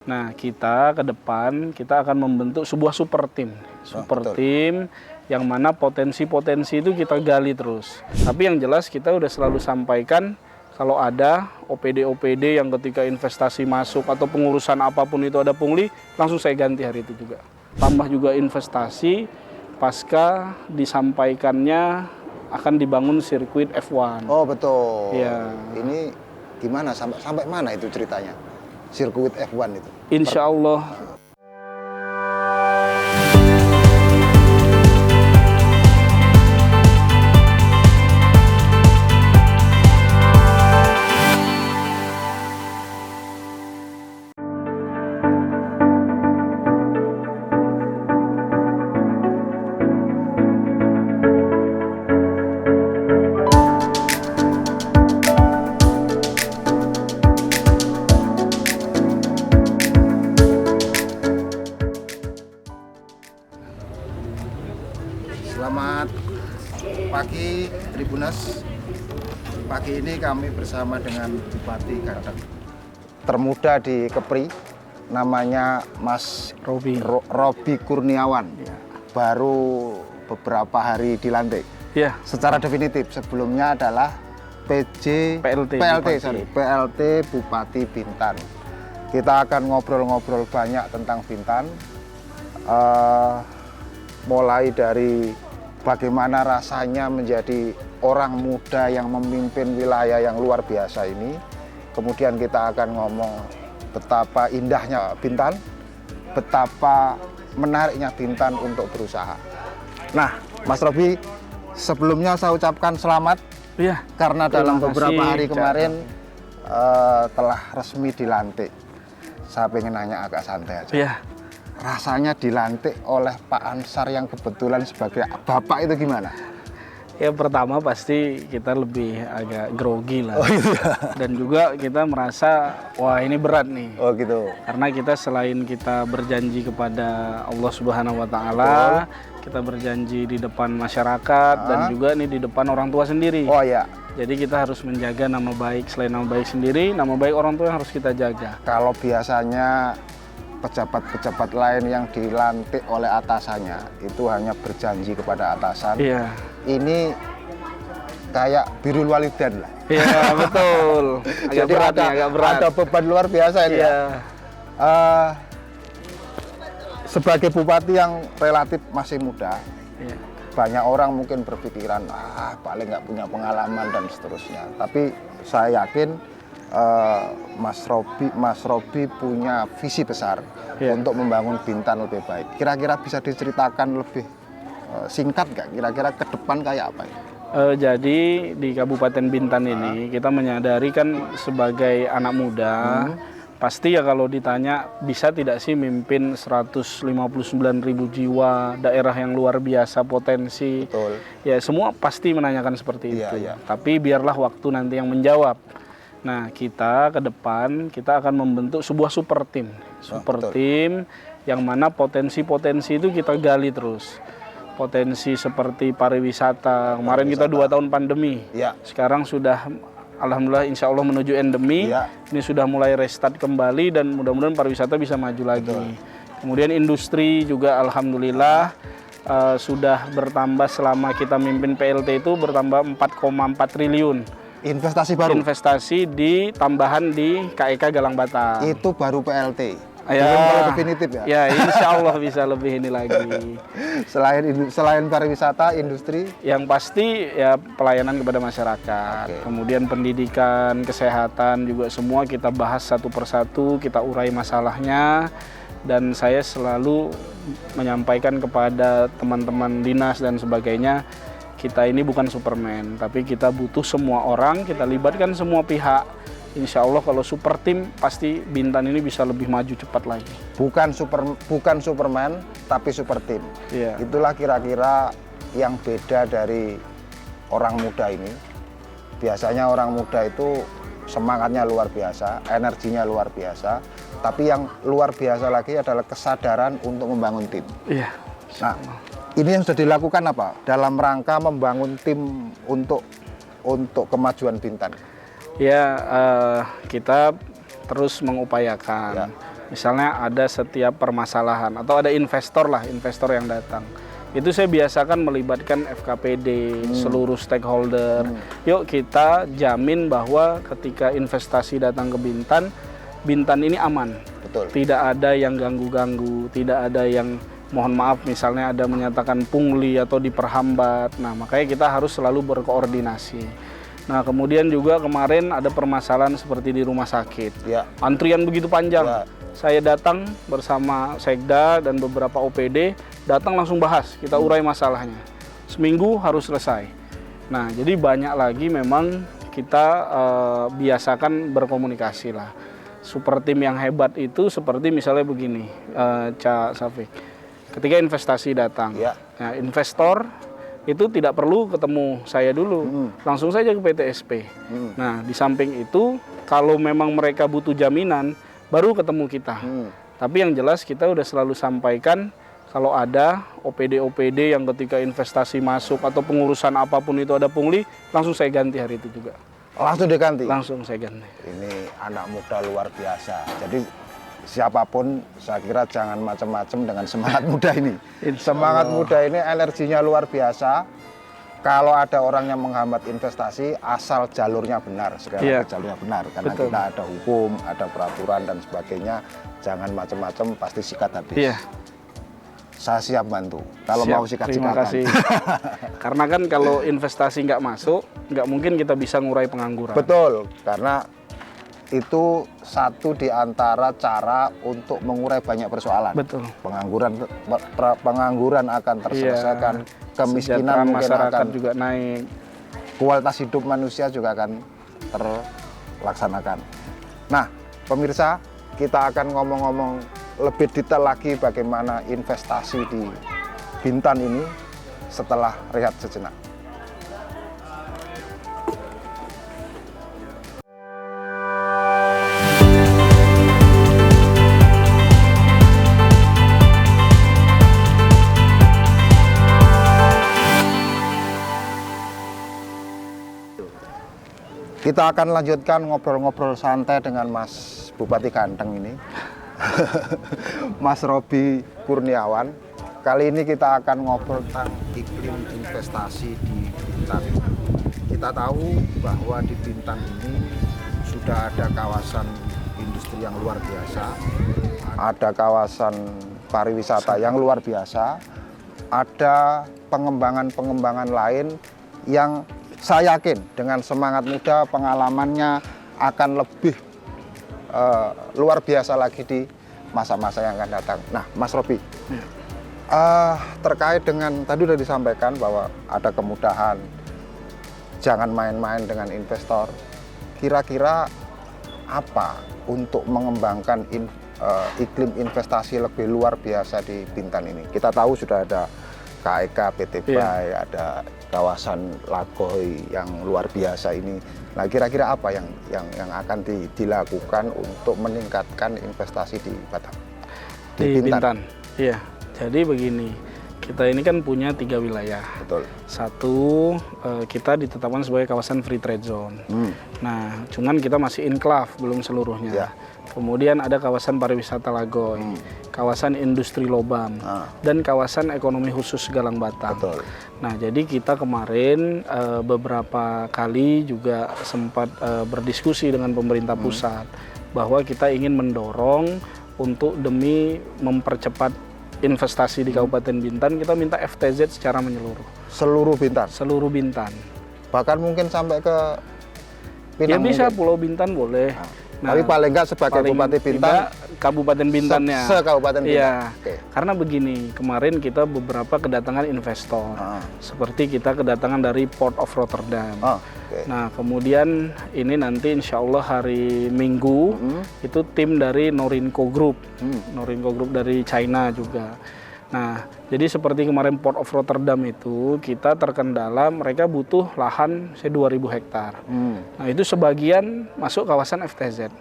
Nah, kita ke depan kita akan membentuk sebuah super tim. Super tim yang mana potensi-potensi itu kita gali terus. Tapi yang jelas kita udah selalu sampaikan kalau ada OPD-OPD yang ketika investasi masuk atau pengurusan apapun itu ada pungli, langsung saya ganti hari itu juga. Tambah juga investasi pasca disampaikannya akan dibangun sirkuit F1. Oh betul. Ya. Ini gimana sampai mana itu ceritanya? Sirkuit F1 itu? Insya Allah. Selamat pagi Tribuners. Pagi ini kami bersama dengan Bupati Gadag termuda di Kepri, namanya Mas Robi Kurniawan. Ya. Baru beberapa hari dilantik. Ya. Secara definitif. Sebelumnya adalah PLT Bupati Bintan. Kita akan ngobrol-ngobrol banyak tentang Bintan. Mulai dari bagaimana rasanya menjadi orang muda yang memimpin wilayah yang luar biasa ini. Kemudian kita akan ngomong betapa indahnya Bintan, betapa menariknya Bintan untuk berusaha. Nah, Mas Robi, sebelumnya saya ucapkan selamat Ya. karena dalam beberapa hari Cak. kemarin telah resmi dilantik. Saya pengen nanya agak santai aja. Ya. Rasanya dilantik oleh Pak Ansar yang kebetulan sebagai bapak itu gimana? Ya pertama pasti kita lebih agak grogi lah. Oh iya. Dan juga kita merasa wah ini berat nih. Oh gitu. Karena kita selain kita berjanji kepada Allah Subhanahu wa taala, kita berjanji di depan masyarakat dan juga nih di depan orang tua sendiri. Oh iya. Jadi kita harus menjaga nama baik, selain nama baik sendiri, nama baik orang tua yang harus kita jaga. Kalau biasanya pejabat-pejabat lain yang dilantik oleh atasannya itu hanya berjanji kepada atasan. Iya. Ini kayak birrul walidain lah. Iya, betul. Agak Jadi berat nih, agak berat. ada beban luar biasa ini. Iya. Sebagai bupati yang relatif masih muda, Iya. banyak orang mungkin berpikiran paling nggak punya pengalaman dan seterusnya. Tapi saya yakin Mas Robi punya visi besar untuk membangun Bintan lebih baik. Kira-kira bisa diceritakan lebih singkat nggak? Kira-kira ke depan kayak apa? Jadi di Kabupaten Bintan ini kita menyadari kan sebagai anak muda, pasti ya kalau ditanya bisa tidak sih mimpin 159.000 jiwa, daerah yang luar biasa potensi. Betul. Ya semua pasti menanyakan seperti Iya, itu. iya. Tapi biarlah waktu nanti yang menjawab. Nah, kita ke depan kita akan membentuk sebuah super tim. Super tim yang mana potensi-potensi itu kita gali terus. Potensi seperti pariwisata. Kemarin kita 2 tahun pandemi. Ya. Sekarang sudah alhamdulillah insya Allah menuju endemi. Ya. Ini sudah mulai restart kembali dan mudah-mudahan pariwisata bisa maju lagi. Kemudian industri juga alhamdulillah sudah bertambah selama kita mimpin PLT itu bertambah 4,4 triliun. Investasi baru? Investasi di tambahan di KEK Galang Batang. Itu baru PLT? Ya, belum kalau definitif ya? Ya, insya Allah bisa lebih ini lagi. Selain pariwisata, industri? Yang pasti ya pelayanan kepada masyarakat. Kemudian pendidikan, kesehatan juga semua kita bahas satu persatu, kita urai masalahnya. Dan saya selalu menyampaikan kepada teman-teman dinas dan sebagainya, kita ini bukan Superman, tapi kita butuh semua orang, kita libatkan semua pihak. Insya Allah kalau super tim pasti Bintan ini bisa lebih maju cepat lagi. Bukan Superman, tapi super tim. Iya. Itulah kira-kira yang beda dari orang muda ini. Biasanya orang muda itu semangatnya luar biasa, energinya luar biasa. Tapi yang luar biasa lagi adalah kesadaran untuk membangun tim. Iya. Nah, ini yang sudah dilakukan apa? Dalam rangka membangun tim untuk kemajuan Bintan. Ya, kita terus mengupayakan. Ya. Misalnya ada setiap permasalahan atau ada investor yang datang. Itu saya biasakan melibatkan FKPD, seluruh stakeholder. Yuk kita jamin bahwa ketika investasi datang ke Bintan ini aman. Betul. Tidak ada yang ganggu-ganggu, tidak ada yang mohon maaf misalnya ada menyatakan pungli atau diperhambat. Nah, makanya kita harus selalu berkoordinasi. Nah, kemudian juga kemarin ada permasalahan seperti di rumah sakit. Ya. Antrian begitu panjang. Ya. Saya datang bersama Sekda dan beberapa OPD, datang langsung bahas, kita urai masalahnya. Seminggu harus selesai. Nah, jadi banyak lagi memang kita biasakan berkomunikasi lah. Super tim yang hebat itu seperti misalnya begini, Cak Safik. Ketika investasi datang, Ya. nah, investor itu tidak perlu ketemu saya dulu, langsung saja ke PTSP. Nah, di samping itu, kalau memang mereka butuh jaminan, baru ketemu kita. Tapi yang jelas kita udah selalu sampaikan kalau ada OPD-OPD yang ketika investasi masuk atau pengurusan apapun itu ada pungli, langsung saya ganti hari itu juga. Langsung diganti? Langsung saya ganti. Ini anak muda luar biasa. Jadi siapapun saya kira jangan macam-macam dengan semangat muda ini. Semangat muda ini energinya luar biasa. Kalau ada orang yang menghambat investasi, asal jalurnya benar, sekali lagi jalurnya benar. Karena Betul. kita ada hukum, ada peraturan dan sebagainya. Jangan macam-macam, pasti sikat habis. Iya. Saya siap bantu. Kalau Siap, mau terima sikat-sikatan. kasih. Karena kan kalau investasi nggak masuk, nggak mungkin kita bisa ngurai pengangguran. Betul, karena itu satu di antara cara untuk mengurai banyak persoalan. Betul. Pengangguran akan terselesaikan, kemiskinan Kesejahteraan mungkin masyarakat akan, juga naik. kualitas hidup manusia juga akan terlaksanakan. Nah, pemirsa, kita akan ngomong-ngomong lebih detail lagi bagaimana investasi di Bintan ini setelah rehat sejenak. Kita akan lanjutkan ngobrol-ngobrol santai dengan Mas Bupati Ganteng ini, Mas Robi Kurniawan. Kali ini kita akan ngobrol tentang iklim investasi di Bintan. Kita tahu bahwa di Bintan ini sudah ada kawasan industri yang luar biasa, ada kawasan pariwisata yang luar biasa, ada pengembangan-pengembangan lain yang saya yakin dengan semangat muda pengalamannya akan lebih luar biasa lagi di masa-masa yang akan datang. Nah, Mas Robi, terkait dengan tadi sudah disampaikan bahwa ada kemudahan, jangan main-main dengan investor. Kira-kira apa untuk mengembangkan iklim investasi lebih luar biasa di Bintan ini? Kita tahu sudah ada KEK, PT BAI, ada kawasan Lagoy yang luar biasa ini. Nah, kira-kira apa yang akan dilakukan untuk meningkatkan investasi di Batam? Di Bintan. Iya. Jadi begini, kita ini kan punya 3 wilayah. Betul. Satu, kita ditetapkan sebagai kawasan free trade zone. Nah, cuman kita masih enclave, belum seluruhnya. Ya. Kemudian ada kawasan pariwisata Lagoy, kawasan industri Lobam, dan kawasan ekonomi khusus Galang Batam. Betul. Nah, jadi kita kemarin beberapa kali juga sempat berdiskusi dengan pemerintah pusat bahwa kita ingin mendorong untuk demi mempercepat investasi di Kabupaten Bintan, kita minta FTZ secara menyeluruh. Seluruh Bintan? Seluruh Bintan. Bahkan mungkin sampai ke Ya Pinang bisa, mungkin? Pulau Bintan boleh. Nah, tapi paling nggak sebagai Bupati Bintan, Kabupaten Bintannya. Se-Kabupaten Bintan. Iya. Oke. Karena begini, kemarin kita beberapa kedatangan investor. Seperti kita kedatangan dari Port of Rotterdam. Oke. Nah, kemudian ini nanti insya Allah hari Minggu itu tim dari Norinco Group. Norinco Group dari China juga. Nah, jadi seperti kemarin Port of Rotterdam itu kita terkendala mereka butuh lahan 2.000 hektar. Nah, itu sebagian masuk kawasan FTZ,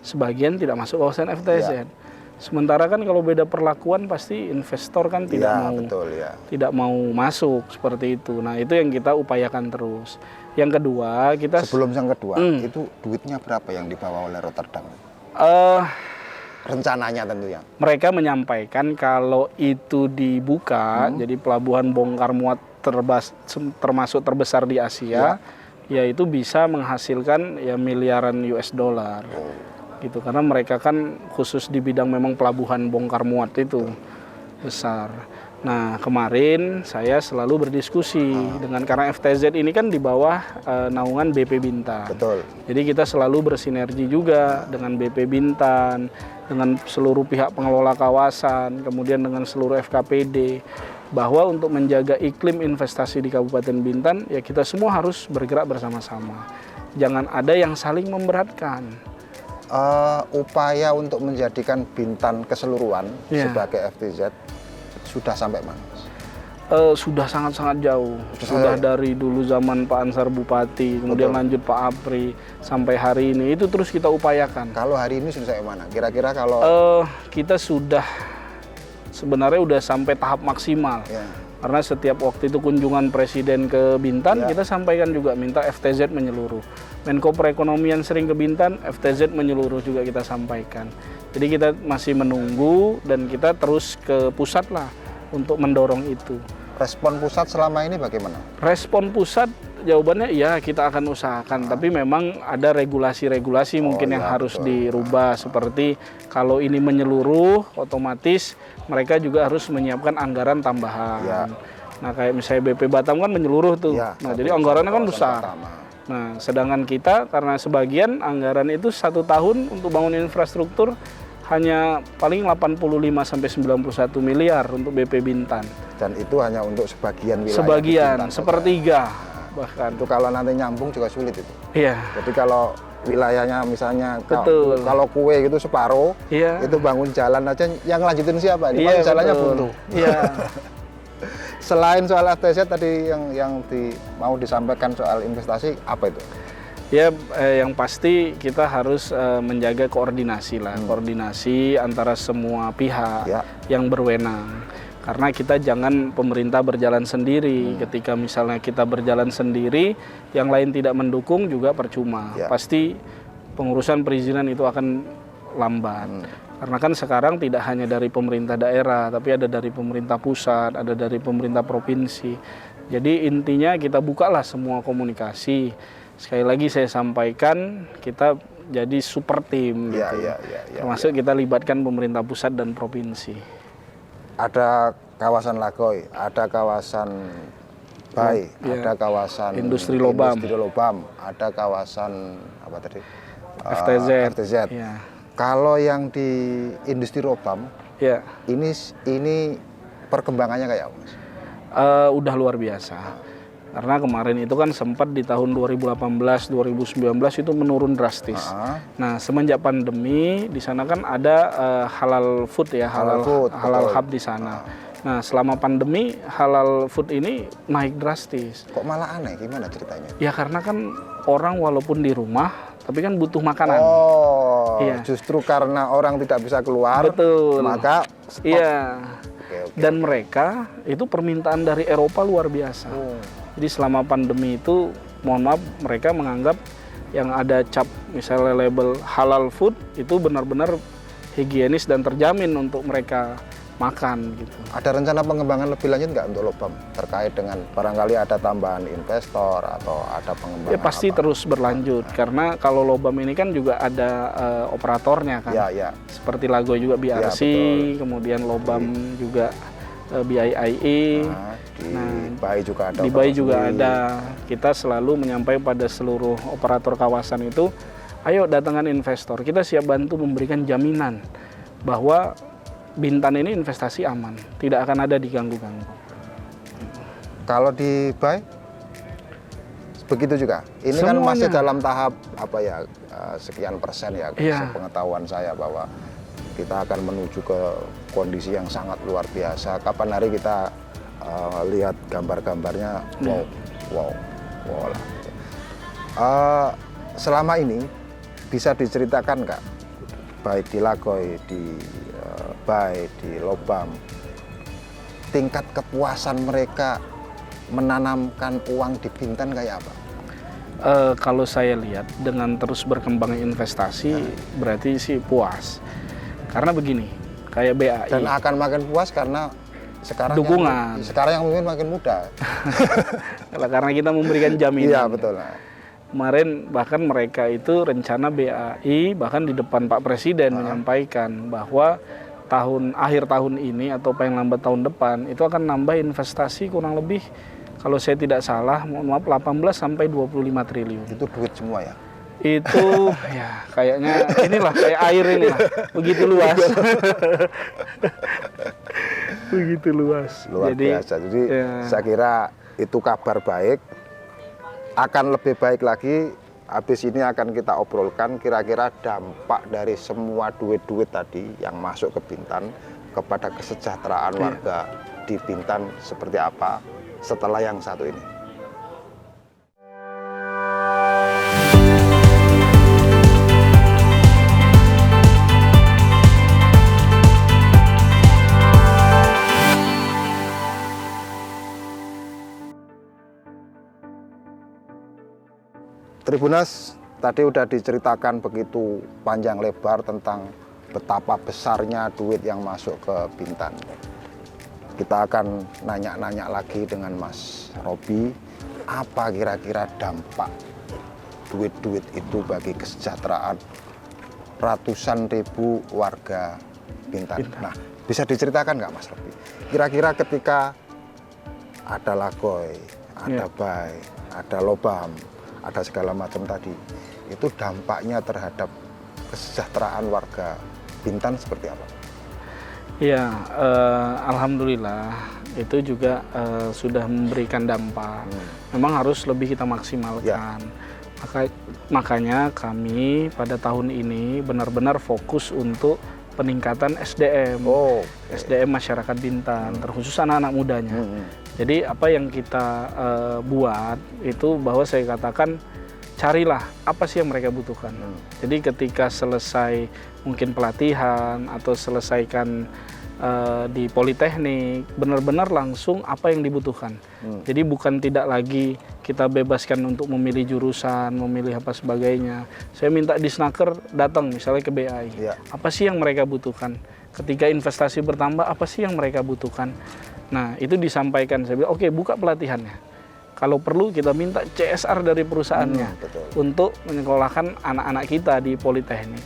sebagian tidak masuk kawasan FTZ. Sementara kan kalau beda perlakuan pasti investor kan tidak mau, betul, ya. tidak mau masuk seperti itu. Nah, itu yang kita upayakan terus. Yang kedua kita Sebelum yang kedua, itu duitnya berapa yang dibawa oleh Rotterdam? rencananya tentunya. Mereka menyampaikan kalau itu dibuka, jadi pelabuhan bongkar muat termasuk terbesar di Asia, yaitu bisa menghasilkan ya miliaran US dollar. Gitu, karena mereka kan khusus di bidang memang pelabuhan bongkar muat itu besar. Nah, kemarin saya selalu berdiskusi dengan, karena FTZ ini kan di bawah naungan BP Bintan. Betul. Jadi kita selalu bersinergi juga dengan BP Bintan, dengan seluruh pihak pengelola kawasan, kemudian dengan seluruh FKPD, bahwa untuk menjaga iklim investasi di Kabupaten Bintan, ya kita semua harus bergerak bersama-sama. Jangan ada yang saling memberatkan. Upaya untuk menjadikan Bintan keseluruhan sebagai FTZ sudah sampai mana? Sudah sangat-sangat jauh. Sudah dari dulu zaman Pak Ansar Bupati, kemudian lanjut Pak Apri, sampai hari ini itu terus kita upayakan. Kalau hari ini sudah sampai mana? Kira-kira kalau kita sudah sebenarnya udah sampai tahap maksimal. Karena setiap waktu itu kunjungan Presiden ke Bintan, kita sampaikan juga minta FTZ menyeluruh. Menko Perekonomian sering ke Bintan, FTZ menyeluruh juga kita sampaikan. Jadi kita masih menunggu dan kita terus ke pusat lah untuk mendorong itu. Respon pusat selama ini bagaimana? Respon pusat jawabannya ya kita akan usahakan, tapi memang ada regulasi-regulasi mungkin yang harus dirubah, seperti kalau ini menyeluruh otomatis mereka juga harus menyiapkan anggaran tambahan. Nah, kayak misalnya BP Batam kan menyeluruh tuh. Nah, jadi anggarannya kan besar. Nah, sedangkan kita karena sebagian anggaran itu 1 tahun untuk bangun infrastruktur hanya paling 85–91 miliar untuk BP Bintan. Dan itu hanya untuk sebagian wilayah. Sebagian, sepertiga bahkan. Itu kalau nanti nyambung juga sulit itu. Iya. Jadi kalau wilayahnya misalnya kalau kue gitu separuh, itu bangun jalan aja, yang lanjutin siapa? Ini jalannya buntu. Iya. Selain soal FTZ tadi yang mau disampaikan soal investasi, apa itu? Ya, yang pasti kita harus menjaga koordinasi lah, koordinasi antara semua pihak yang berwenang. Karena kita jangan pemerintah berjalan sendiri. Ketika misalnya kita berjalan sendiri, yang lain tidak mendukung juga percuma. Pasti pengurusan perizinan itu akan lambat. Karena kan sekarang tidak hanya dari pemerintah daerah, tapi ada dari pemerintah pusat, ada dari pemerintah provinsi. Jadi intinya kita bukalah semua komunikasi. Sekali lagi saya sampaikan, kita jadi super tim, gitu. Termasuk kita libatkan pemerintah pusat dan provinsi. Ada kawasan Lagoy, ada kawasan Bay, ada kawasan Industri Lobam, ada kawasan apa tadi? FTZ. Kalau yang di Industri Lobam, ini perkembangannya kayak apa, Mas? Udah luar biasa. Karena kemarin itu kan sempat di tahun 2018-2019 itu menurun drastis. Nah, semenjak pandemi di sana kan ada halal food ya, halal hub di sana. Nah, selama pandemi halal food ini naik drastis. Kok malah aneh? Gimana ceritanya? Ya karena kan orang walaupun di rumah tapi kan butuh makanan. Justru karena orang tidak bisa keluar, maka stop. Dan mereka itu permintaan dari Eropa luar biasa. Jadi selama pandemi itu, mohon maaf, mereka menganggap yang ada cap misalnya label halal food itu benar-benar higienis dan terjamin untuk mereka makan gitu. Ada rencana pengembangan lebih lanjut nggak untuk Lobam terkait dengan barangkali ada tambahan investor atau ada pengembangan? Ya pasti terus berlanjut karena kalau Lobam ini kan juga ada operatornya kan. Seperti Lagoy juga BRC, kemudian Lobam juga BIIE. Di Bay juga ada. Di Bay juga ada. Kita selalu menyampaikan pada seluruh operator kawasan itu, ayo datangkan investor. Kita siap bantu memberikan jaminan bahwa Bintan ini investasi aman, tidak akan ada diganggu-ganggu. Kalau di Bay, begitu juga. Ini semuanya kan masih dalam tahap apa ya, sekian persen ya, sepengetahuan saya bahwa kita akan menuju ke kondisi yang sangat luar biasa. Kapan hari kita lihat gambar-gambarnya, wow lah. Selama ini bisa diceritakan nggak, baik di Lagoy, di Bay, di Lobam, tingkat kepuasan mereka menanamkan uang di Bintan kayak apa? Kalau saya lihat dengan terus berkembangnya investasi, berarti sih puas. Karena begini, kayak BAI. Dan akan makin puas karena sekarang dukungan. Sekarang yang memimpin makin muda. Karena kita memberikan jaminan. Iya betul. Kemarin bahkan mereka itu rencana BAI bahkan di depan Pak Presiden menyampaikan bahwa akhir tahun ini atau paling lambat tahun depan itu akan nambah investasi kurang lebih kalau saya tidak salah, mohon maaf 18 sampai 25 triliun. Itu duit semua ya? Itu ya kayaknya inilah kayak air inilah, begitu luas. Begitu luas. Luar biasa. Jadi ya, saya kira itu kabar baik. Akan lebih baik lagi, habis ini akan kita obrolkan kira-kira dampak dari semua duit-duit tadi yang masuk ke Bintan kepada kesejahteraan warga di Bintan seperti apa setelah yang satu ini. Tribunas, tadi udah diceritakan begitu panjang lebar tentang betapa besarnya duit yang masuk ke Bintan. Kita akan nanya-nanya lagi dengan Mas Robi, apa kira-kira dampak duit-duit itu bagi kesejahteraan ratusan ribu warga Bintan. Nah, bisa diceritakan nggak Mas Robi? Kira-kira ketika ada Lagoy, ada Bay, ada Lobam, ada segala macam tadi, itu dampaknya terhadap kesejahteraan warga Bintan seperti apa? Ya, alhamdulillah itu juga sudah memberikan dampak. Memang harus lebih kita maksimalkan. Makanya kami pada tahun ini benar-benar fokus untuk peningkatan SDM, SDM masyarakat Bintan, terkhusus anak-anak mudanya. Jadi apa yang kita buat itu bahwa saya katakan carilah apa sih yang mereka butuhkan. Jadi ketika selesai mungkin pelatihan atau selesaikan di Politeknik, benar-benar langsung apa yang dibutuhkan. Jadi bukan tidak lagi kita bebaskan untuk memilih jurusan, memilih apa sebagainya. Saya minta Disnaker datang misalnya ke BAI. Apa sih yang mereka butuhkan? Ketika investasi bertambah, apa sih yang mereka butuhkan? Nah, itu disampaikan. Saya bilang, oke, buka pelatihannya. Kalau perlu kita minta CSR dari perusahaannya untuk menyekolahkan anak-anak kita di Politeknik.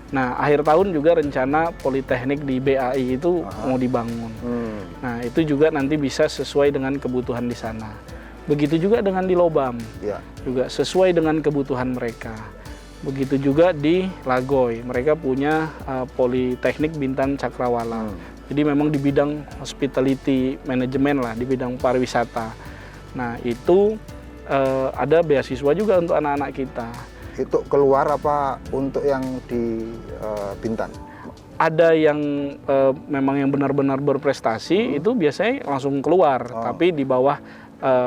Nah, akhir tahun juga rencana Politeknik di BAI itu mau dibangun. Nah, itu juga nanti bisa sesuai dengan kebutuhan di sana. Begitu juga dengan di Lobam, juga sesuai dengan kebutuhan mereka. Begitu juga di Lagoy, mereka punya Politeknik Bintan Cakrawala. Jadi memang di bidang hospitality management lah, di bidang pariwisata. Nah, itu ada beasiswa juga untuk anak-anak kita. Itu keluar apa untuk yang di Bintan? Ada yang memang yang benar-benar berprestasi, itu biasanya langsung keluar. Tapi di bawah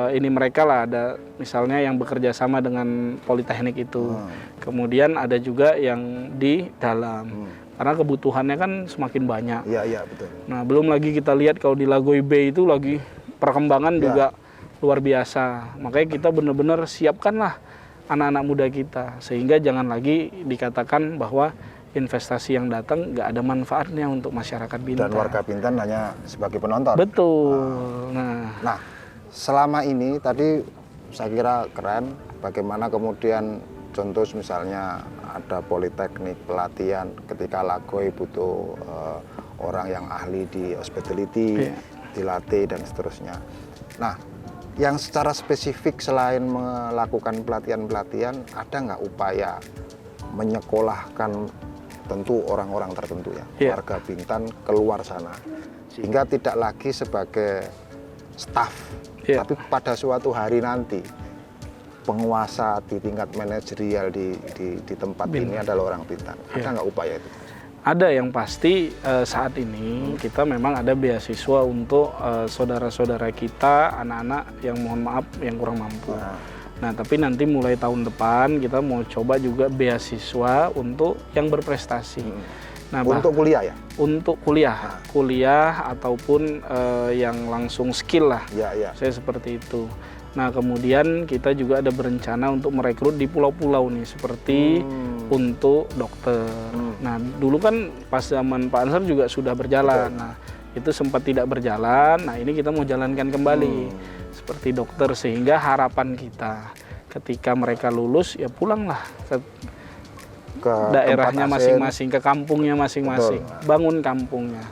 ini mereka lah, ada misalnya yang bekerja sama dengan Politeknik itu. Kemudian ada juga yang di dalam. Karena kebutuhannya kan semakin banyak. Iya, betul. Nah, belum lagi kita lihat kalau di Lagoy Bay itu lagi perkembangan juga luar biasa. Makanya kita benar-benar siapkanlah anak-anak muda kita. Sehingga jangan lagi dikatakan bahwa investasi yang datang nggak ada manfaatnya untuk masyarakat Bintan. Dan warga Bintan hanya sebagai penonton. Betul. Nah, selama ini tadi saya kira keren bagaimana kemudian contoh misalnya ada Politeknik pelatihan ketika Lagoy butuh orang yang ahli di hospitality, dilatih dan seterusnya. Nah, yang secara spesifik selain melakukan pelatihan-pelatihan, ada nggak upaya menyekolahkan tentu orang-orang tertentu ya, warga Bintan keluar sana, sehingga tidak lagi sebagai staf, tapi pada suatu hari nanti penguasa di tingkat manajerial di tempat ini adalah orang Bintan. Ada nggak upaya itu? Ada, yang pasti saat ini kita memang ada beasiswa untuk saudara-saudara kita, anak-anak yang mohon maaf yang kurang mampu. Nah, tapi nanti mulai tahun depan kita mau coba juga beasiswa untuk yang berprestasi. Nah, untuk kuliah ya? Untuk kuliah ataupun yang langsung skill lah. Saya seperti itu. Nah, kemudian kita juga ada berencana untuk merekrut di pulau-pulau nih, seperti untuk dokter. Nah, dulu kan pas zaman Pak Ansar juga sudah berjalan. Nah, itu sempat tidak berjalan. Nah, ini kita mau jalankan kembali seperti dokter, sehingga harapan kita ketika mereka lulus ya pulanglah ke daerahnya masing-masing, ke kampungnya masing-masing, bangun kampungnya.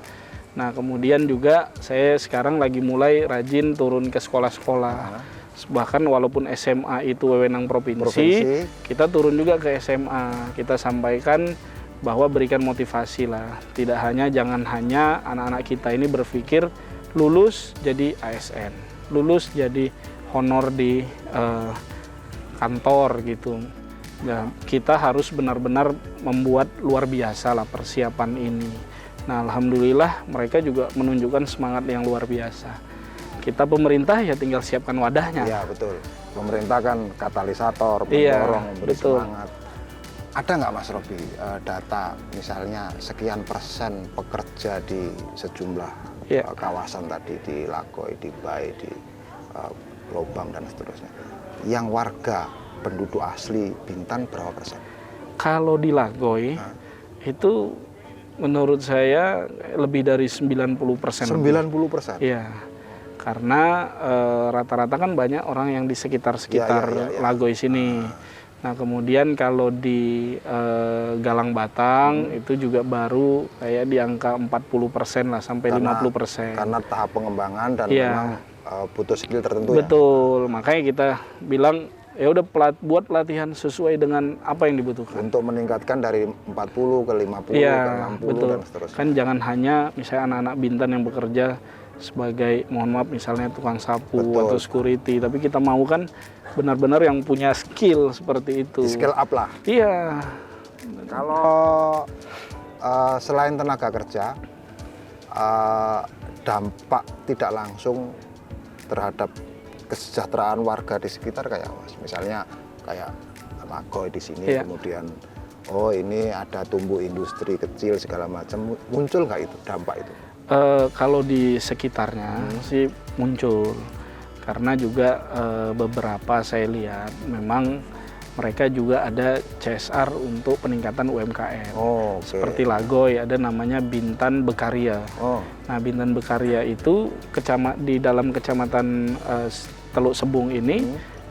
Nah, kemudian juga saya sekarang lagi mulai rajin turun ke sekolah-sekolah. Bahkan walaupun SMA itu wewenang provinsi, kita turun juga ke SMA. Kita sampaikan bahwa berikan motivasi lah. Tidak hanya, jangan hanya anak-anak kita ini berpikir lulus jadi ASN, lulus jadi honor di kantor gitu. Nah, kita harus benar-benar membuat luar biasa lah persiapan ini. Nah, alhamdulillah mereka juga menunjukkan semangat yang luar biasa. Kita pemerintah ya tinggal siapkan wadahnya. Iya, betul. Pemerintah kan katalisator, mendorong, memberi semangat. Ada nggak Mas Robi data misalnya sekian persen pekerja di sejumlah kawasan tadi, di Lagoy, di Bay, di Lobang dan seterusnya, yang warga penduduk asli Bintan berapa persen? Kalau di Lagoy itu menurut saya lebih dari 90%. 90%? Iya. Karena rata-rata kan banyak orang yang di sekitar Lagoy sini. Nah, kemudian kalau di Galang Batang itu juga baru kayak di angka 40% lah sampai 50%. Karena tahap pengembangan dan memang butuh skill tertentu. Betul, makanya kita bilang ya udah buat pelatihan sesuai dengan apa yang dibutuhkan. Untuk meningkatkan dari 40 ke 50 ke 60 betul. Dan seterusnya. Kan jangan hanya misalnya anak-anak Bintan yang bekerja sebagai, mohon maaf, misalnya tukang sapu atau security, tapi kita mau kan benar-benar yang punya skill seperti itu. Skill up lah. Iya. Kalau selain tenaga kerja, dampak tidak langsung terhadap kesejahteraan warga di sekitar kayak Mas, misalnya kayak Lagoy di sini, kemudian ini ada tumbuh industri kecil segala macam, muncul nggak itu dampak itu? Kalau di sekitarnya sih muncul, karena juga beberapa saya lihat memang mereka juga ada CSR untuk peningkatan UMKM. Seperti Lagoy ada namanya Bintan Bekarya. Nah, Bintan Bekarya itu di dalam kecamatan Teluk Sebung ini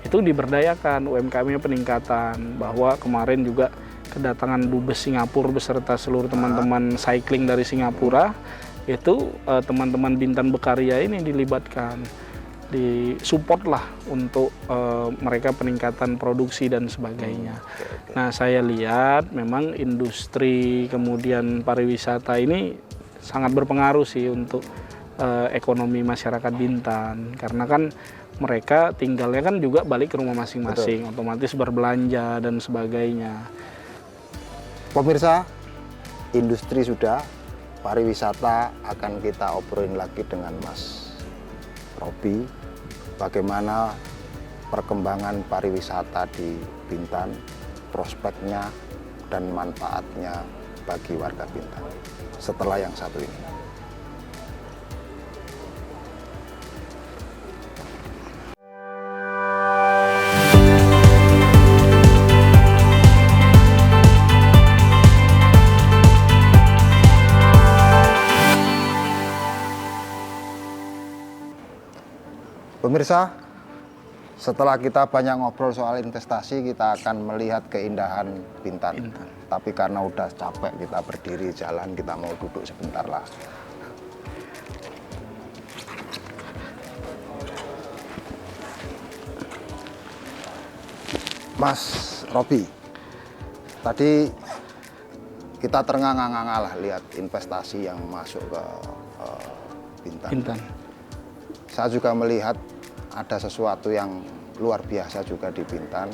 itu diberdayakan, UMKM-nya peningkatan. Bahwa kemarin juga kedatangan Dubes Singapura beserta seluruh teman-teman cycling dari Singapura. Itu teman-teman Bintan Bekarya ini dilibatkan, disupport lah untuk mereka peningkatan produksi dan sebagainya. Nah, saya lihat memang industri kemudian pariwisata ini sangat berpengaruh sih untuk ekonomi masyarakat Bintan, karena kan mereka tinggalnya kan juga balik ke rumah masing-masing, otomatis berbelanja dan sebagainya. Pemirsa, industri sudah, pariwisata akan kita obrolin lagi dengan Mas Robi, bagaimana perkembangan pariwisata di Bintan, prospeknya dan manfaatnya bagi warga Bintan setelah yang satu ini. Pemirsa, setelah kita banyak ngobrol soal investasi, kita akan melihat keindahan Bintan. Tapi karena udah capek kita berdiri jalan, kita mau duduk sebentar lah. Mas Robi, tadi kita ternganga-nganga lah lihat investasi yang masuk ke Bintan. Saya juga melihat ada sesuatu yang luar biasa juga di Bintan,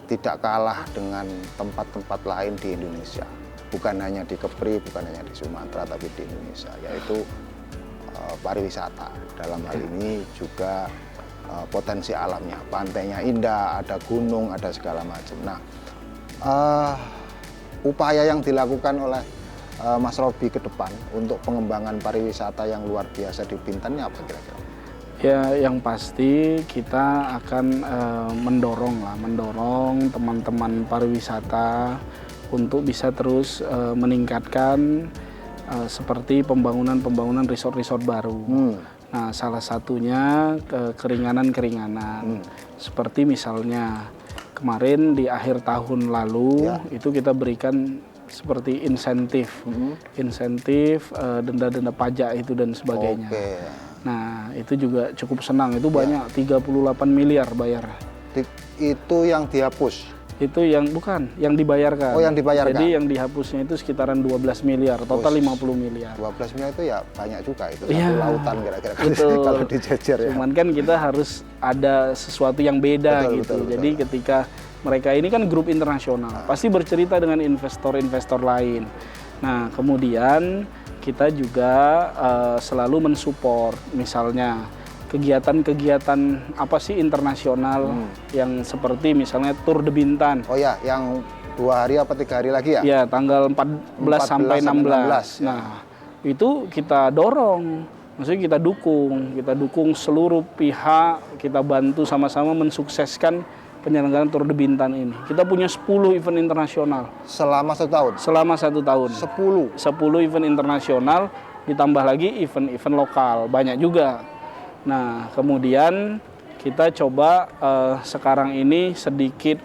tidak kalah dengan tempat-tempat lain di Indonesia. Bukan hanya di Kepri, bukan hanya di Sumatera, tapi di Indonesia, yaitu pariwisata. Dalam hal ini juga potensi alamnya, pantainya indah, ada gunung, ada segala macam. Nah, upaya yang dilakukan oleh Mas Robi ke depan untuk pengembangan pariwisata yang luar biasa di Bintan ini apa kira-kira? Ya, yang pasti kita akan mendorong teman-teman pariwisata untuk bisa terus meningkatkan seperti pembangunan resort-resort baru. Nah, salah satunya keringanan-keringanan. Seperti misalnya kemarin di akhir tahun lalu itu kita berikan seperti insentif, denda-denda pajak itu dan sebagainya. Nah, itu juga cukup senang. Itu banyak 38 miliar bayar. Itu yang dihapus? Itu yang bukan, yang dibayarkan. Oh, yang dibayarkan. Jadi yang dihapusnya itu sekitaran 12 miliar, total 50 miliar. 12 miliar itu ya banyak juga itu, Ya, satu lautan kira-kira kalau dijejer ya. Cuman kan kita harus ada sesuatu yang beda gitu. Jadi ketika mereka ini kan grup internasional, pasti bercerita dengan investor-investor lain. Nah, kemudian kita juga selalu mensupport misalnya kegiatan-kegiatan apa sih internasional yang seperti misalnya Tour de Bintan. Oh ya, yang 2 hari apa 3 hari lagi ya? Ya, tanggal 14 sampai 16. Nah, itu kita dorong, maksudnya kita dukung seluruh pihak, kita bantu sama-sama mensukseskan penyelenggaraan Tour de Bintan ini. Kita punya 10 event internasional. Selama 1 tahun? Selama 1 tahun. 10 event internasional, ditambah lagi event-event lokal, banyak juga. Nah, kemudian kita coba sekarang ini sedikit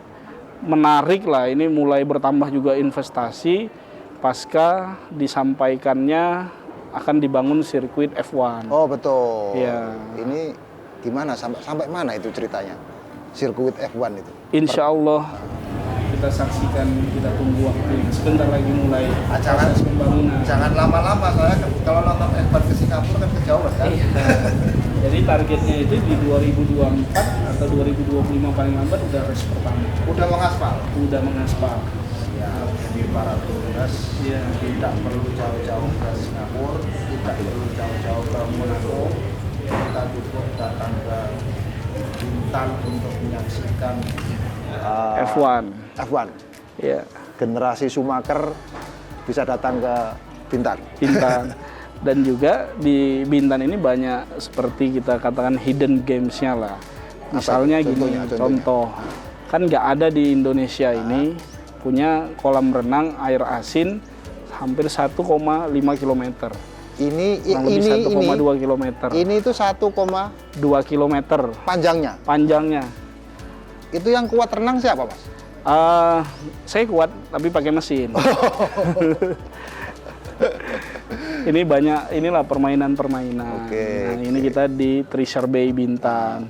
menarik lah, ini mulai bertambah juga investasi pasca disampaikannya akan dibangun sirkuit F1. Oh betul. Ya. Ini gimana, sampai mana itu ceritanya? Sirkuit F1 itu? Insya Allah kita saksikan, kita tunggu waktu sebentar lagi mulai proses pembangunan. Jangan lama-lama, soalnya kalau nonton F1 ke Singapura kan kejauhan kan? Jadi targetnya itu di 2024 atau 2025 paling lambat udah race pertama. Udah mengaspal? Udah mengaspal. Ya, jadi para turis tidak perlu jauh-jauh ke Singapura, tidak perlu jauh-jauh ke Monaco. Kita cukup datang ke Bintan untuk menyaksikan F1. Ya. Generasi Schumacher bisa datang ke Bintan. Dan juga di Bintan ini banyak seperti kita katakan hidden games-nya lah. Misalnya contoh, kan nggak ada di Indonesia ini punya kolam renang air asin hampir 1,5 km. Ini 1,2 km. Ini itu 1,2 km panjangnya. Itu yang kuat renang siapa, Mas? Saya kuat tapi pakai mesin. Ini inilah permainan-permainan. Nah, ini kita di Treasure Bay Bintan.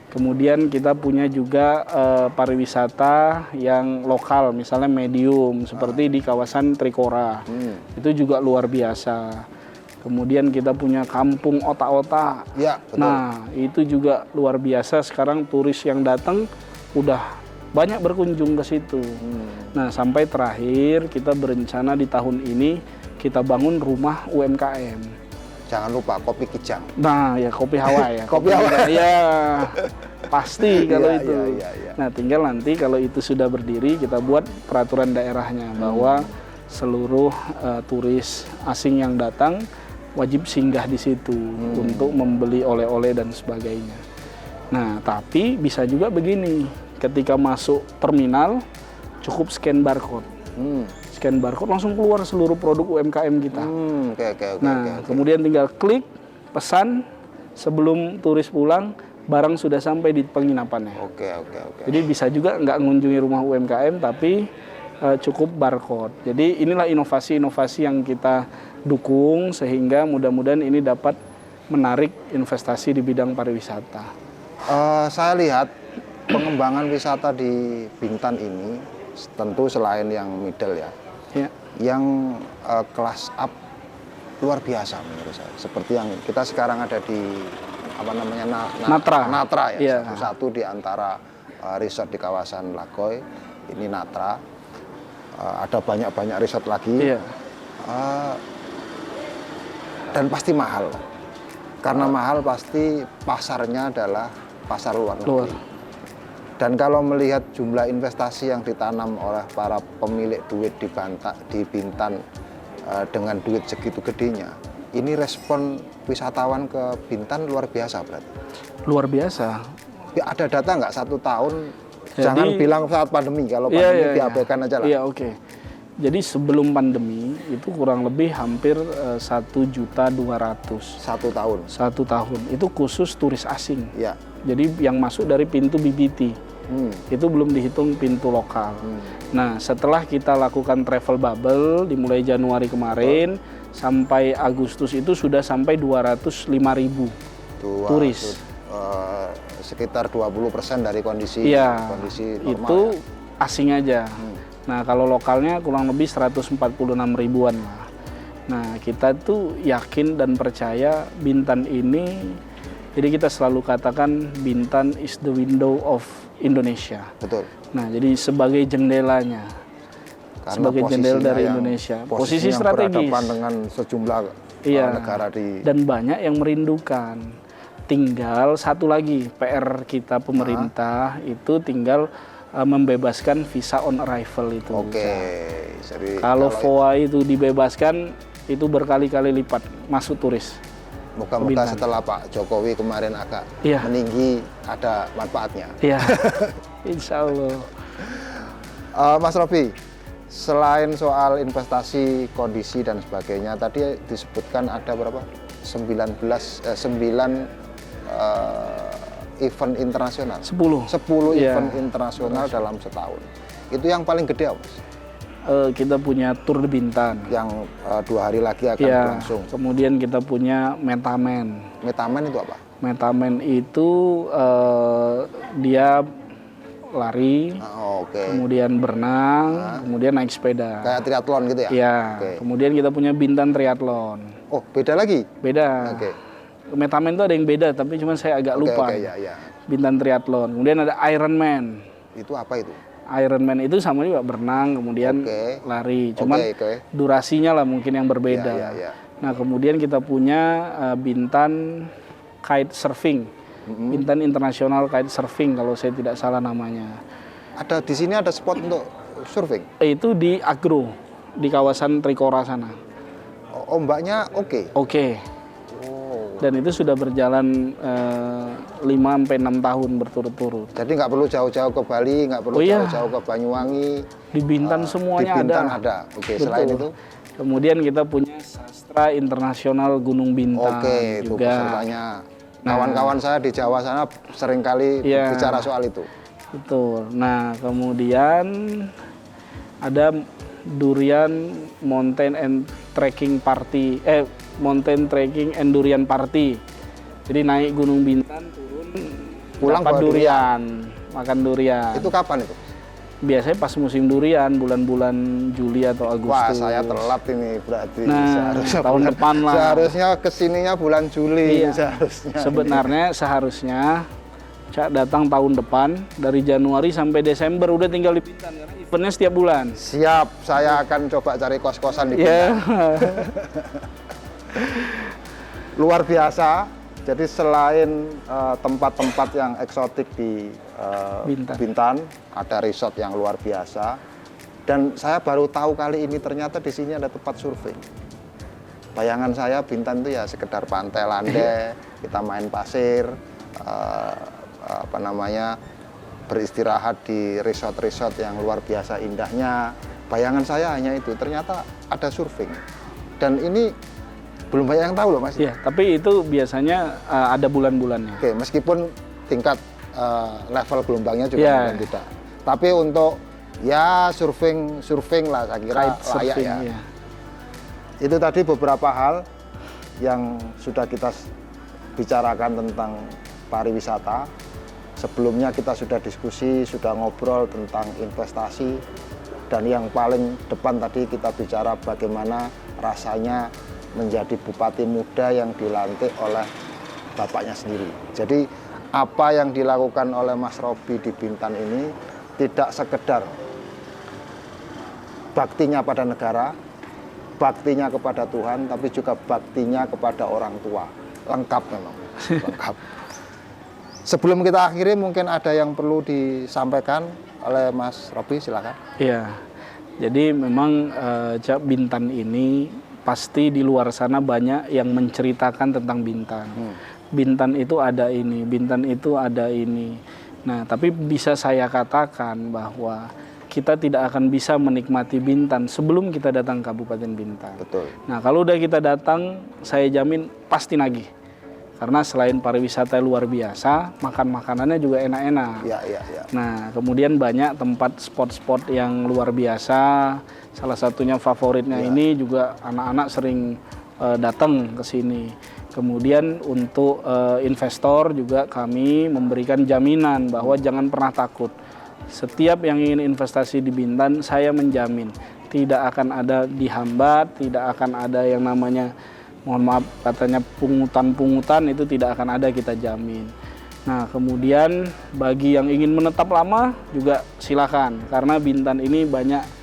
Kemudian kita punya juga pariwisata yang lokal, misalnya medium, seperti di kawasan Trikora. Itu juga luar biasa. Kemudian kita punya kampung otak-otak. Ya, betul. Nah, itu juga luar biasa. Sekarang turis yang datang udah banyak berkunjung ke situ. Nah, sampai terakhir kita berencana di tahun ini kita bangun rumah UMKM. Jangan lupa kopi Kijang. Nah, ya kopi Hawa ya. Kopi Hawa. Ya, pasti kalau itu. Ya. Nah, tinggal nanti kalau itu sudah berdiri, kita buat peraturan daerahnya bahwa seluruh turis asing yang datang wajib singgah di situ untuk membeli oleh-oleh dan sebagainya. Nah, tapi bisa juga begini, ketika masuk terminal cukup scan barcode. Scan barcode langsung keluar seluruh produk UMKM kita. Kemudian tinggal klik pesan sebelum turis pulang, barang sudah sampai di penginapannya. Jadi bisa juga nggak mengunjungi rumah UMKM tapi cukup barcode. Jadi inilah inovasi-inovasi yang kita dukung sehingga mudah-mudahan ini dapat menarik investasi di bidang pariwisata. Saya lihat pengembangan wisata di Bintan ini tentu selain yang middle ya. Yang kelas up luar biasa menurut saya. Seperti yang kita sekarang ada di Natra ya. Satu di antara resort di kawasan Lagoy, ini Natra. Ada banyak resort lagi. Dan pasti mahal. Karena mahal pasti pasarnya adalah pasar luar negeri. Dan kalau melihat jumlah investasi yang ditanam oleh para pemilik duit di Bintan dengan duit segitu gedenya, Ini respon wisatawan ke Bintan luar biasa berarti. Luar biasa. Ya, ada data nggak 1 tahun? Jadi, jangan bilang saat pandemi, kalau pandemi diabaikan aja lah. Iya, oke. Jadi sebelum pandemi itu kurang lebih hampir 1.200.000. 1 tahun. 1 tahun. Itu khusus turis asing. Ya. Jadi yang masuk dari pintu BBT. Itu belum dihitung pintu lokal. Nah, setelah kita lakukan travel bubble dimulai Januari kemarin sampai Agustus itu sudah sampai 205.000 turis. Sekitar 20% dari kondisi normal. Itu asing aja. Nah, kalau lokalnya kurang lebih 146 ribuan lah. Nah, kita tuh yakin dan percaya Bintan ini, jadi kita selalu katakan Bintan is the window of Indonesia. Betul. Nah, jadi sebagai jendelanya, Karena sebagai jendela dari Indonesia, posisi strategis berhadapan dengan sejumlah negara di dan banyak yang merindukan. Tinggal satu lagi PR kita pemerintah itu tinggal membebaskan visa on arrival itu. Oke. Jadi kalau VOA itu dibebaskan itu berkali-kali lipat masuk turis. Moga-moga setelah Pak Jokowi kemarin agak meninggi ada manfaatnya. Iya, insya Allah. Mas Robi, selain soal investasi, kondisi dan sebagainya, tadi disebutkan ada berapa? 9 event internasional. 10 event internasional dalam setahun. Itu yang paling gede apa, Mas? Kita punya Tour de Bintan yang 2 hari lagi akan berlangsung. Kemudian kita punya Metamen. Metamen itu apa? Metamen itu dia lari, kemudian berenang, kemudian naik sepeda. Kayak triathlon gitu ya? Iya. Kemudian kita punya Bintan Triathlon. Oh, beda lagi? Beda. Metamen itu ada yang beda, tapi cuma saya agak lupa. Bintan Triathlon. Kemudian ada Ironman. Itu apa itu? Ironman itu sama juga berenang, kemudian lari. Cuman durasinya lah mungkin yang berbeda. Nah, kemudian kita punya Bintan Kite Surfing. Bintan International Kite Surfing kalau saya tidak salah namanya. Ada di sini ada spot untuk surfing? Itu di Agro, di kawasan Trikora sana. Ombaknya oke? Oke. Dan itu sudah berjalan 5-6 tahun berturut-turut. Jadi nggak perlu jauh-jauh ke Bali, nggak perlu jauh-jauh ke Banyuwangi. Di Bintan semuanya di Bintan ada. Oke. Selain itu? Kemudian kita punya Sastra Internasional Gunung Bintang juga. Itu pesertanya. Kawan-kawan saya di Jawa sana seringkali bicara soal itu. Betul. Nah, kemudian ada Durian Mountain and Trekking Party, Mountain Trekking and Durian Party. Jadi naik Gunung Bintan, turun, pulang dapat durian, makan durian. Itu kapan itu? Biasanya pas musim durian, bulan-bulan Juli atau Agustus. Wah, saya telat ini berarti. Nah, tahun depan lah. Seharusnya kesininya bulan Juli. Seharusnya Cak datang tahun depan, dari Januari sampai Desember udah tinggal di Bintan, karena eventnya setiap bulan. Siap, saya akan coba cari kos-kosan di Bintan. Luar biasa. Jadi selain tempat-tempat yang eksotik di Bintan, ada resort yang luar biasa. Dan saya baru tahu kali ini ternyata di sini ada tempat surfing. Bayangan saya Bintan itu ya sekedar pantai landai, kita main pasir, beristirahat di resort-resort yang luar biasa indahnya. Bayangan saya hanya itu, ternyata ada surfing. Dan ini belum banyak yang tahu loh, Mas. Iya, tapi itu biasanya ada bulan-bulannya. Oke, meskipun tingkat level gelombangnya juga tidak. Tapi untuk surfing lah saya kira layak ya. Iya. Itu tadi beberapa hal yang sudah kita bicarakan tentang pariwisata. Sebelumnya kita sudah diskusi, sudah ngobrol tentang investasi. Dan yang paling depan tadi kita bicara bagaimana rasanya menjadi bupati muda yang dilantik oleh bapaknya sendiri. Jadi apa yang dilakukan oleh Mas Robi di Bintan ini tidak sekedar baktinya pada negara, baktinya kepada Tuhan, tapi juga baktinya kepada orang tua. Lengkap memang, lengkap. Sebelum kita akhiri mungkin ada yang perlu disampaikan oleh Mas Robi, silakan. Iya, jadi memang Bintan ini pasti di luar sana banyak yang menceritakan tentang Bintan. Bintan itu ada ini, Bintan itu ada ini. Nah, tapi bisa saya katakan bahwa kita tidak akan bisa menikmati Bintan sebelum kita datang ke Kabupaten Bintan. Betul. Nah, kalau udah kita datang, saya jamin pasti nagih. Karena selain pariwisata luar biasa, makan-makanannya juga enak-enak. Ya. Nah, kemudian banyak tempat spot-spot yang luar biasa. Salah satunya favoritnya ini juga anak-anak sering datang ke sini. Kemudian untuk investor juga kami memberikan jaminan bahwa jangan pernah takut. Setiap yang ingin investasi di Bintan, saya menjamin tidak akan ada dihambat, tidak akan ada yang namanya, mohon maaf katanya pungutan-pungutan, itu tidak akan ada, kita jamin. Nah, kemudian bagi yang ingin menetap lama juga silakan, karena Bintan ini banyak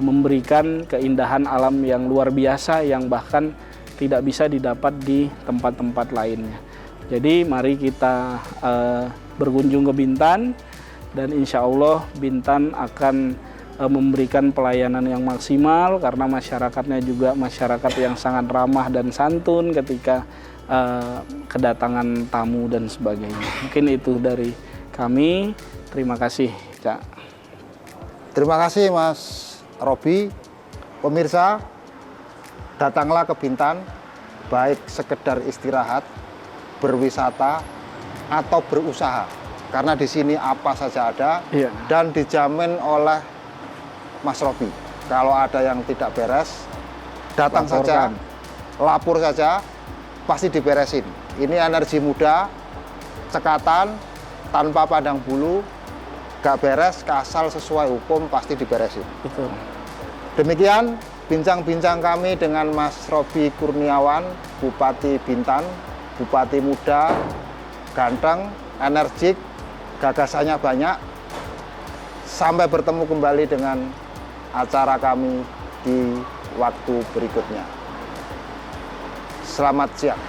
memberikan keindahan alam yang luar biasa yang bahkan tidak bisa didapat di tempat-tempat lainnya. Jadi mari kita berkunjung ke Bintan, dan insya Allah Bintan akan memberikan pelayanan yang maksimal karena masyarakatnya juga masyarakat yang sangat ramah dan santun ketika kedatangan tamu dan sebagainya. Mungkin itu dari kami. Terima kasih, Cak. Terima kasih Mas Robi. Pemirsa, datanglah ke Bintan, baik sekedar istirahat, berwisata, atau berusaha. Karena di sini apa saja ada, dan dijamin oleh Mas Robi. Kalau ada yang tidak beres, datang saja, lapor saja, pasti diberesin. Ini energi muda, cekatan, tanpa pandang bulu, gak beres, asal sesuai hukum pasti diberesin. Betul. Demikian bincang-bincang kami dengan Mas Robi Kurniawan, Bupati Bintan, Bupati muda, ganteng, energik, gagasannya banyak. Sampai bertemu kembali dengan acara kami di waktu berikutnya. Selamat siang.